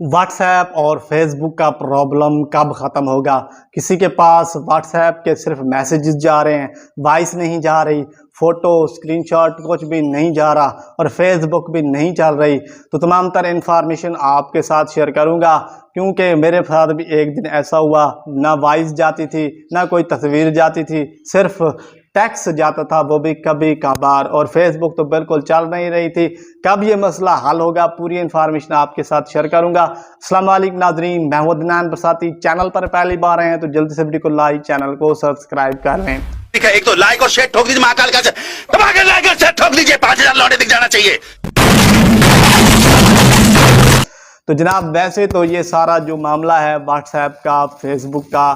WhatsApp और Facebook का problem कब ख़त्म होगा। किसी के पास व्हाट्सएप के सिर्फ मैसेजेस जा रहे हैं, वॉइस नहीं जा रही, फ़ोटो स्क्रीनशॉट कुछ भी नहीं जा रहा और फेसबुक भी नहीं चल रही। तो तमाम तर इन्फॉर्मेशन आपके साथ शेयर करूंगा, क्योंकि मेरे साथ भी एक दिन ऐसा हुआ, ना वॉइस जाती थी ना कोई तस्वीर जाती थी, सिर्फ टेक्स्ट जाता था, वो भी कभी कभार, और फेसबुक तो बिल्कुल चल नहीं रही थी। कब ये मसला हल होगा, पूरी इन्फॉर्मेशन आपके साथ शेयर करूंगा। अस्सलाम वालेकुम नाजरीन, मैं हूं अदनान बरसाती। चैनल पर पहली बार आए हैं तो जल्दी से वीडियो को लाइक, चैनल को सब्सक्राइब कर लें। ठीक है, एक तो लाइक और शेयर ठोक दीजिए, महाकाल का लाइक और शेयर ठोक दीजिए, 5000 लौटे दिख जाना चाहिए। तो जनाब, वैसे तो ये सारा जो मामला है व्हाट्सएप का, फेसबुक का,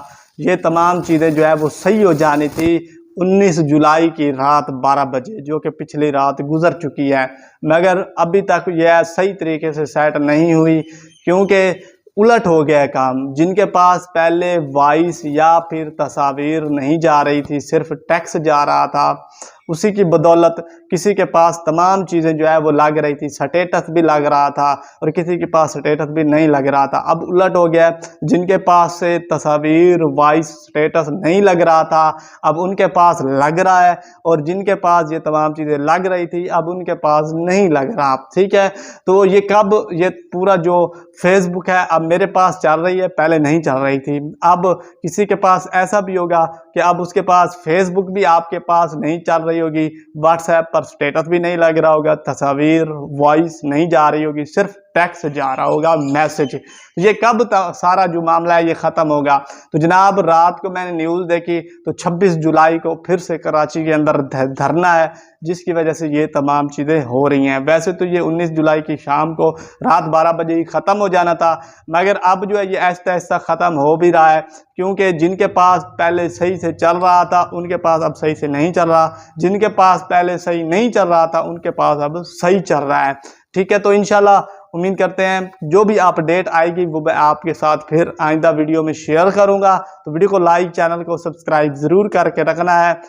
ये तमाम चीज़ें जो है वो सही हो जानी थी 19 जुलाई की रात 12 बजे, जो कि पिछली रात गुजर चुकी है, मगर अभी तक यह सही तरीके से सेट नहीं हुई, क्योंकि उलट हो गया है काम। जिनके पास पहले वॉइस या फिर तस्वीर नहीं जा रही थी, सिर्फ टेक्स्ट जा रहा था, उसी की बदौलत किसी के पास तमाम चीज़ें जो है वो लग रही थी, स्टेटस भी लग रहा था और किसी के पास स्टेटस भी नहीं लग रहा था। अब उलट हो गया, जिनके पास से तस्वीर, वॉइस, स्टेटस नहीं लग रहा था, अब उनके पास लग रहा है, और जिनके पास ये तमाम चीज़ें लग रही थी अब उनके पास नहीं लग रहा। ठीक है, तो ये कब, ये पूरा जो फेसबुक है अब मेरे पास चल रही है, पहले नहीं चल रही थी। अब किसी के पास ऐसा भी होगा कि अब उसके पास फेसबुक भी आपके पास नहीं चल रही होगी, व्हाट्सएप पर स्टेटस भी नहीं लग रहा होगा, तस्वीर, वॉइस नहीं जा रही होगी, सिर्फ टेक्स्ट जा रहा होगा, मैसेज। ये कब सारा जो मामला है ये ख़त्म होगा। तो जनाब, रात को मैंने न्यूज़ देखी तो 26 जुलाई को फिर से कराची के अंदर धरना है, जिसकी वजह से ये तमाम चीज़ें हो रही हैं। वैसे तो ये 19 जुलाई की शाम को रात 12 बजे ही ख़त्म हो जाना था, मगर अब जो है ये ऐसा ऐसा ख़त्म हो भी रहा है, क्योंकि जिनके पास पहले सही से चल रहा था उनके पास अब सही से नहीं चल रहा, जिनके पास पहले सही नहीं चल रहा था उनके पास अब सही चल रहा है। ठीक है, तो इंशाल्लाह उम्मीद करते हैं जो भी अपडेट आएगी वो मैं आपके साथ फिर आइंदा वीडियो में शेयर करूंगा। तो वीडियो को लाइक, चैनल को सब्सक्राइब ज़रूर करके रखना है।